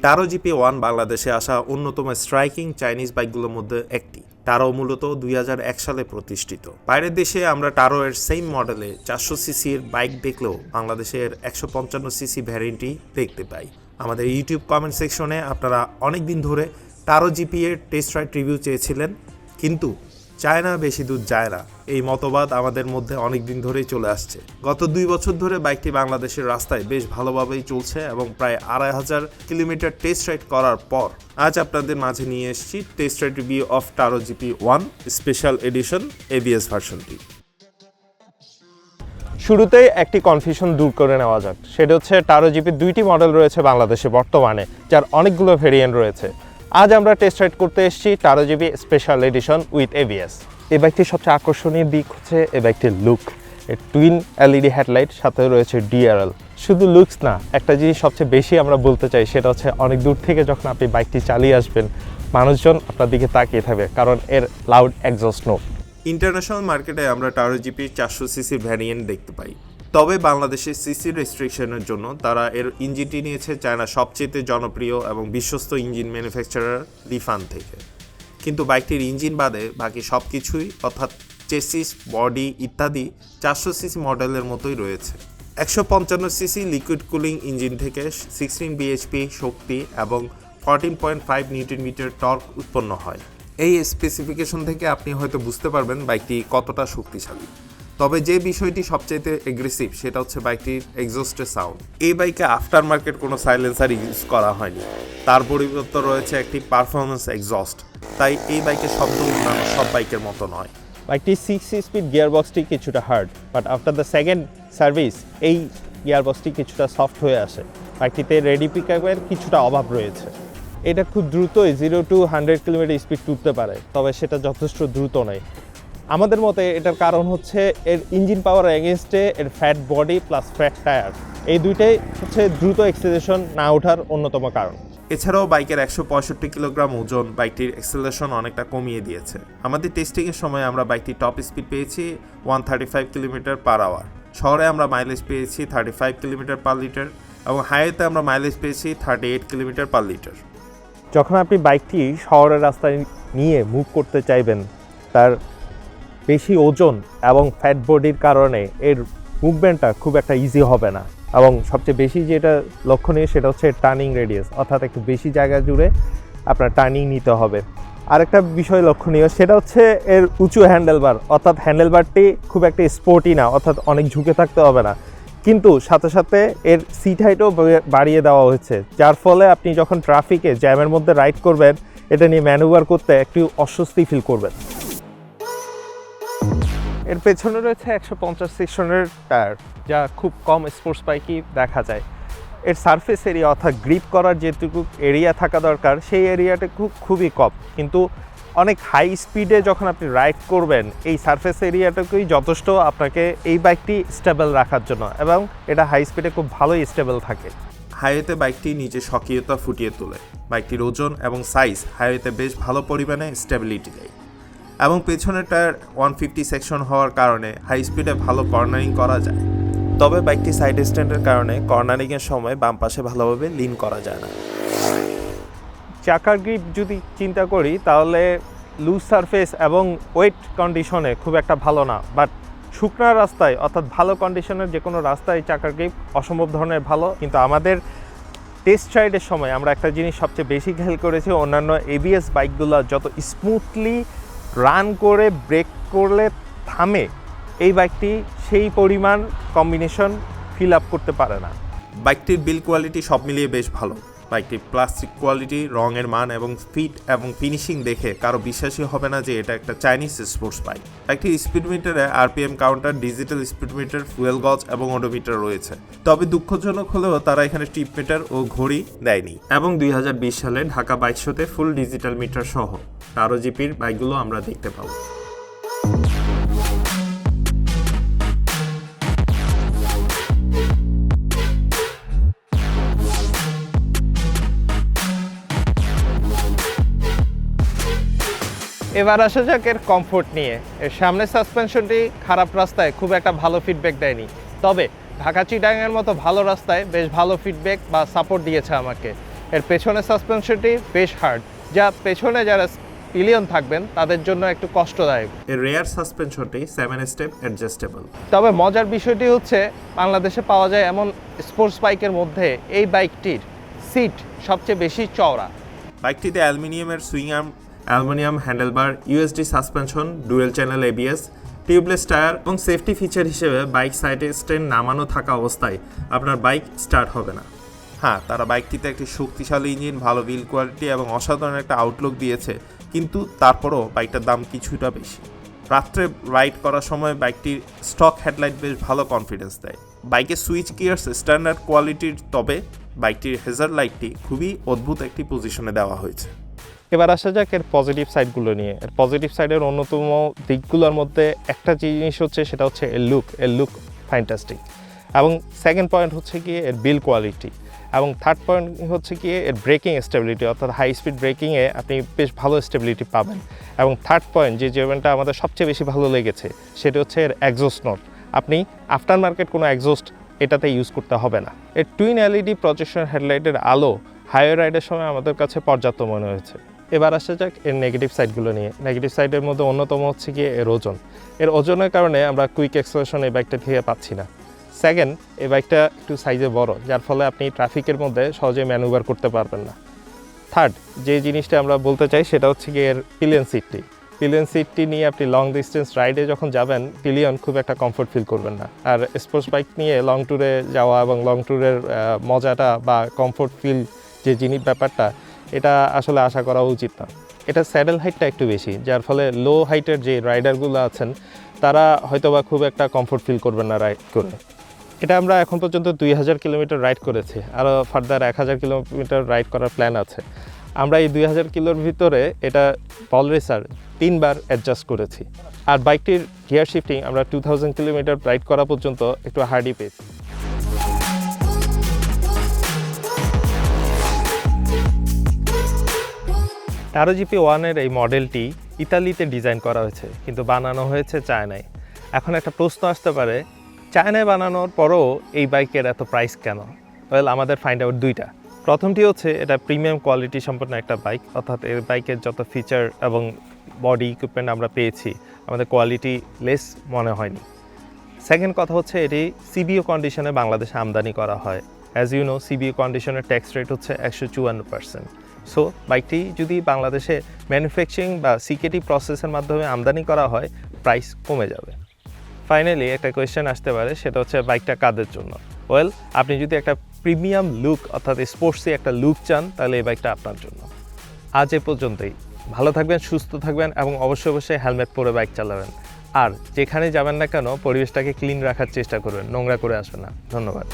Taro GP1 বাংলাদেশে আসা অন্যতম স্ট্রাইকিং চাইনিজ বাইকগুলোর মধ্যে একটি। টারো মূলত 2001 সালে প্রতিষ্ঠিত। বাইরের দেশে আমরা টারো এর সেম মডেলে 400 সিসির বাইক দেখলেও বাংলাদেশের 155 সিসি ভ্যারিয়েন্টই দেখতে পাই। আমাদের ইউটিউব কমেন্ট সেকশনে আপনারা অনেক দিন ধরে টারো GP এর টেস্ট রাইড রিভিউ চেয়েছিলেন, কিন্তু চায়না বেশি দূর যায় না, এই মতবাদ আমাদের মধ্যে অনেক দিন ধরেই চলে আসছে। গত 2 বছর ধরে বাইকটি বাংলাদেশের রাস্তায় বেশ ভালোভাবেই চলছে এবং প্রায় 2500 কিলোমিটার টেস্ট রাইড করার পর আজ আপনাদের মাঝে নিয়ে এসেছি test ride review of Taro GP1 special edition ABS ভার্সনটি। শুরুতেই একটি কনফিউশন দূর করে নেওয়া যাক, সেটা হচ্ছে টারো জিপির 2টি মডেল রয়েছে বাংলাদেশে বর্তমানে, যার অনেকগুলো ভেরিয়েন্ট রয়েছে। আজ আমরা টেস্ট রাইড করতে এসেছি Taro GP special edition with ABS। এই বাইকটির সবচেয়ে আকর্ষণীয় দিক হচ্ছে এই বাইকটির লুক। এর টুইন LED হেডলাইট, সাথে রয়েছে DRL। শুধু লুকস না, একটা জিনিস সবচেয়ে বেশি আমরা বলতে চাই, সেটা হচ্ছে অনেক দূর থেকে যখন আপনি বাইকটি চালিয়ে আসবেন, মানুষজন আপনার দিকে তাকিয়ে থাকবে, কারণ এর লাউড এক্সস্ট নোট। ইন্টারন্যাশনাল মার্কেটে আমরা টারো জিপির 400 সিসির ভ্যারিয়েন্ট দেখতে পাই, তবে বাংলাদেশে সিসি রেস্ট্রিকশনের জন্য তারা এর ইঞ্জিনটি নিয়েছে চায়নার সবচেয়ে জনপ্রিয় এবং বিশ্বস্ত ইঞ্জিন ম্যানুফ্যাকচারার লিফান থেকে। কিন্তু বাইকটির ইঞ্জিন বাদে বাকি সব কিছুই, অর্থাৎ চেসিস, বডি ইত্যাদি 400 সিসি মডেলের মতোই রয়েছে। 155 সিসি লিকুইড কুলিং ইঞ্জিন থেকে 16 bhp শক্তি এবং 14.5 নিউটন মিটার টর্ক উৎপন্ন হয়। এই স্পেসিফিকেশন থেকে আপনি হয়তো বুঝতে পারবেন বাইকটি কতটা শক্তিশালী। তবে যে বিষয়টি সবচেয়ে এগ্রেসিভ সেটা হচ্ছে বাইকটির এক্সস্টের সাউন্ড। এই বাইকে আফটার মার্কেট কোনো সাইলেন্সার ইউজ করা হয়নি, তার পরিবর্তে রয়েছে একটি পারফরমেন্স এক্সস্ট। তাই এই বাইকের শব্দ অন্যান্য সব বাইকের মতো নয়। বাইকটির 6 স্পিড গিয়ারবক্সটি কিছুটা hard, but after the second service এই গিয়ারবক্সটি কিছুটা সফট হয়ে আসে। বাইকটিতে রেডি পিকআপের কিছুটা অভাব রয়েছে। এটা খুব দ্রুতই 0 to 100 কিলোমিটার স্পিড তুলতে পারে, তবে সেটা যথেষ্ট দ্রুত নয় আমাদের মতে। এটার কারণ হচ্ছে এর ইঞ্জিন পাওয়ার এগেনস্টে এর fat body plus fat tyre, এই দুইটাই হচ্ছে দ্রুত অ্যাক্সেলারেশন না ওঠার অন্যতম কারণ। এছাড়াও বাইকের 165 কিলোগ্রাম ওজন বাইকটির অ্যাক্সেলারেশন অনেকটা কমিয়ে দিয়েছে। আমাদের টেস্টিংয়ের সময় আমরা বাইকটির টপ স্পিড পেয়েছি 135 কিলোমিটার পার আওয়ার। শহরে আমরা মাইলেজ পেয়েছি 35 কিলোমিটার পার লিটার এবং হাইওয়েতে আমরা মাইলেজ পেয়েছি 38 কিলোমিটার পার লিটার। যখন আপনি বাইকটি শহরের রাস্তায় নিয়ে মুভ করতে চাইবেন, তার বেশি ওজন এবং ফ্যাট বডির কারণে এর মুভমেন্টটা খুব একটা ইজি হবে না, এবং সবচেয়ে বেশি যেটা লক্ষণীয় সেটা হচ্ছে টার্নিং রেডিয়াস, অর্থাৎ একটু বেশি জায়গা জুড়ে আপনার টার্নিং নিতে হবে। আরেকটা বিষয় লক্ষণীয় সেটা হচ্ছে এর উঁচু হ্যান্ডেলবার, অর্থাৎ হ্যান্ডেলবারটি খুব একটা স্পোর্টি না, অর্থাৎ অনেক ঝুঁকে থাকতে হবে না, কিন্তু সাথে সাথে এর সিট হাইটও বাড়িয়ে দেওয়া হয়েছে, যার ফলে আপনি যখন ট্রাফিকে জ্যামের মধ্যে রাইড করবেন, এটা নিয়ে ম্যানুভার করতে একটু অস্বস্তি ফিল করবেন। এর পেছনে রয়েছে 150 সেকশনের টায়ার, যা খুব কম স্পোর্টস বাইকই দেখা যায়। এর সারফেস এরিয়া, অর্থাৎ গ্রিপ করার যেটুকু এরিয়া থাকা দরকার, সেই এরিয়াটা খুবই কম, কিন্তু অনেক হাই স্পিডে যখন আপনি রাইড করবেন, এই সারফেস এরিয়াটাকেই যথেষ্ট আপনাকে এই বাইকটি স্টেবল রাখার জন্য, এবং এটা হাই স্পিডে খুব ভালোই স্টেবল থাকে। হাইওয়েতে বাইকটি নিজের স্বকীয়তা ফুটিয়ে তোলে। বাইকটির ওজন এবং সাইজ হাইওয়েতে বেশ ভালো পরিমাণে স্টেবিলিটি দেয়, এবং পেছনের টায়ার 150 সেকশন হওয়ার কারণে হাই স্পিডে ভালো কর্নারিং করা যায়। তবে বাইকটি সাইড স্ট্যান্ডের কারণে কর্নারিংয়ের সময় বাম পাশে ভালোভাবে লিন করা যায় না। চাকার গ্রিপ যদি চিন্তা করি, তাহলে লুজ সারফেস এবং ওয়েট কন্ডিশনে খুব একটা ভালো না, বাট শুকনা রাস্তায়, অর্থাৎ ভালো কন্ডিশনের যে কোনো রাস্তায় চাকার গ্রিপ অসম্ভব ধরনের ভালো। কিন্তু আমাদের টেস্ট রাইডের সময় আমরা একটা জিনিস সবচেয়ে বেশি খেয়াল করেছি, অন্যান্য এবিএস বাইকগুলো যত স্মুথলি রান করে ব্রেক করলে থামে, এই বাইকটি সেই পরিমাণ কম্বিনেশন ফিল আপ করতে পারে না। বাইকটির বিল কোয়ালিটি সব মিলিয়ে বেশ ভালো। বাইকটির প্লাস্টিক কোয়ালিটি, রঙের মান এবং ফিট এবং ফিনিশিং দেখে কারো বিশ্বাসই হবে না যে এটা একটা চাইনিজ স্পোর্টস বাইক। বাইকটির স্পিডমিটারে আরপিএম কাউন্টার, ডিজিটাল স্পিডমিটার, ফুয়েল গজ এবং ওডোমিটার রয়েছে। তবে দুঃখজনক হলেও তারা এখানে ট্রিপ মিটার ও ঘড়ি দেয়নি। এবং 2020 সালে ঢাকা বাইক শোতে ফুল ডিজিটাল মিটার সহ টারো জিপির বাইকগুলো আমরা দেখতে পাবো। এবার আসা যাক এর কমফোর্ট নিয়ে। এর সামনের সাসপেনশনটি খারাপ রাস্তায় খুব একটা ভালো ফিডব্যাক দেয়নি, তবে ঢাকা চিটাগাংয়ের মতো ভালো রাস্তায় বেশ ভালো ফিডব্যাক বা সাপোর্ট দিয়েছে আমাকে। এর পেছনের সাসপেনশনটি বেশ হার্ড, যা পেছনে যারা পিলিয়ন থাকবেন তাদের জন্য একটু কষ্টদায়ক। এর রেয়ার সাসপেনশনটি 7 স্টেপ অ্যাডজাস্টেবল। তবে মজার বিষয়টি হচ্ছে বাংলাদেশে পাওয়া যায় এমন স্পোর্টস বাইকের মধ্যে এই বাইকটির সিট সবচেয়ে বেশি চওড়া। বাইকটিতে অ্যালুমিনিয়ামের swing arm, aluminium handlebar, USD suspension, dual channel ABS, tubeless tyre এবং সেফটি ফিচার হিসেবে বাইক সাইডে স্ট্যান্ড নামানো থাকা অবস্থায় আপনার বাইক স্টার্ট হবে না। হ্যাঁ, তারা বাইকটিতে একটি শক্তিশালী ইঞ্জিন, ভালো বিল কোয়ালিটি এবং অসাধারণ একটা আউটলুক দিয়েছে, কিন্তু তারপরও বাইকটার দাম কিছুটা বেশি। রাত্রে রাইড করার সময় বাইকটির স্টক হেডলাইট বেশ ভালো কনফিডেন্স দেয়। বাইকের সুইচ গিয়ার্স স্ট্যান্ডার্ড কোয়ালিটির, তবে বাইকটির হেজার লাইটটি খুবই অদ্ভুত একটি পজিশনে দেওয়া হয়েছে। এবার আসা যাক এর পজিটিভ সাইডগুলো নিয়ে। এর পজিটিভ সাইডের অন্যতম দিকগুলোর মধ্যে একটা জিনিস হচ্ছে, সেটা হচ্ছে এর লুক ফ্যান্টাস্টিক। এবং সেকেন্ড পয়েন্ট হচ্ছে গিয়ে এর বিল কোয়ালিটি, এবং থার্ড পয়েন্ট হচ্ছে গিয়ে এর ব্রেকিং স্টেবিলিটি, অর্থাৎ হাই স্পিড ব্রেকিংয়ে আপনি বেশ ভালো স্টেবিলিটি পাবেন। এবং থার্ড পয়েন্ট যে জিনিসটা আমাদের সবচেয়ে বেশি ভালো লেগেছে, সেটা হচ্ছে এর এক্সস্ট নোট। আপনি আফটার মার্কেট কোনো এক্সস্ট এটাতে ইউজ করতে হবে না। এর টুইন এলইডি প্রজেকশন হেডলাইটের আলো হাইওয়ে রাইডের সময় আমাদের কাছে পর্যাপ্ত মনে হয়েছে। এবার আসা যাক এর নেগেটিভ সাইডগুলো নিয়ে। নেগেটিভ সাইডের মধ্যে অন্যতম হচ্ছে গিয়ে এর ওজন। এর ওজনের কারণে আমরা কুইক অ্যাক্সেলারেশন এই বাইকটা থেকে পাচ্ছি না। সেকেন্ড, এই বাইকটা একটু সাইজে বড়, যার ফলে আপনি ট্রাফিকের মধ্যে সহজে ম্যানুভার করতে পারবেন না। থার্ড যে জিনিসটা আমরা বলতে চাই, সেটা হচ্ছে গিয়ে এর পিলিয়ন সিটটি। পিলিয়ন সিটটি নিয়ে আপনি লং ডিস্টেন্স রাইডে যখন যাবেন, পিলিয়ন খুব একটা কমফোর্ট ফিল করবেন না। আর স্পোর্টস বাইক নিয়ে লং ট্যুরে যাওয়া এবং লং ট্যুরের মজাটা বা কমফোর্ট ফিল যে জিনিস ব্যাপারটা, এটা আসলে আশা করা উচিত না। এটা স্যাডেল হাইটটা একটু বেশি, যার ফলে লো হাইটের যে রাইডারগুলো আছেন তারা হয়তোবা খুব একটা কমফোর্ট ফিল করবেন না রাইড করে। এটা আমরা এখন পর্যন্ত 2000 কিলোমিটার রাইড করেছি, আরও ফার্দার 1000 কিলোমিটার রাইড করার প্ল্যান আছে। আমরা এই 2000 কিলোর ভিতরে এটা বল রেসার 3 বার অ্যাডজাস্ট করেছি। আর বাইকটির গিয়ার শিফটিং আমরা 2000 কিলোমিটার রাইড করা পর্যন্ত একটু হার্ডই পেয়েছি। টারো জিপি 1-এর এই মডেলটি ইতালিতে ডিজাইন করা হয়েছে, কিন্তু বানানো হয়েছে চায়নায়। এখন একটা প্রশ্ন আসতে পারে, চায়নায় বানানোর পরও এই বাইকের এত প্রাইস কেন? ওয়েল, আমাদের ফাইন্ড আউট দুইটা। প্রথমটি হচ্ছে এটা প্রিমিয়াম কোয়ালিটি সম্পন্ন একটা বাইক, অর্থাৎ এর বাইকের যত ফিচার এবং বডি ইকুইপমেন্ট আমরা পেয়েছি, আমাদের কোয়ালিটি লেস মনে হয়নি। সেকেন্ড কথা হচ্ছে, এটি সিবিও কন্ডিশনে বাংলাদেশে আমদানি করা হয়। অ্যাজ ইউ নো, সিবিও কন্ডিশনের ট্যাক্স রেট হচ্ছে 154%। সো বাইকটি যদি বাংলাদেশে ম্যানুফ্যাকচারিং বা সিকেটি প্রসেসের মাধ্যমে আমদানি করা হয়, প্রাইস কমে যাবে। ফাইনালি একটা কোয়েশ্চেন আসতে পারে, সেটা হচ্ছে বাইকটা কাদের জন্য? ওয়েল, আপনি যদি একটা প্রিমিয়াম লুক অর্থাৎ স্পোর্টসি একটা লুক চান, তাহলে এই বাইকটা আপনার জন্য। আজ এ পর্যন্তই। ভালো থাকবেন, সুস্থ থাকবেন এবং অবশ্যই হেলমেট পরে বাইক চালাবেন। আর যেখানে যাবেন না কেন, পরিবেশটাকে ক্লিন রাখার চেষ্টা করবেন, নোংরা করে আসবেন না। ধন্যবাদ।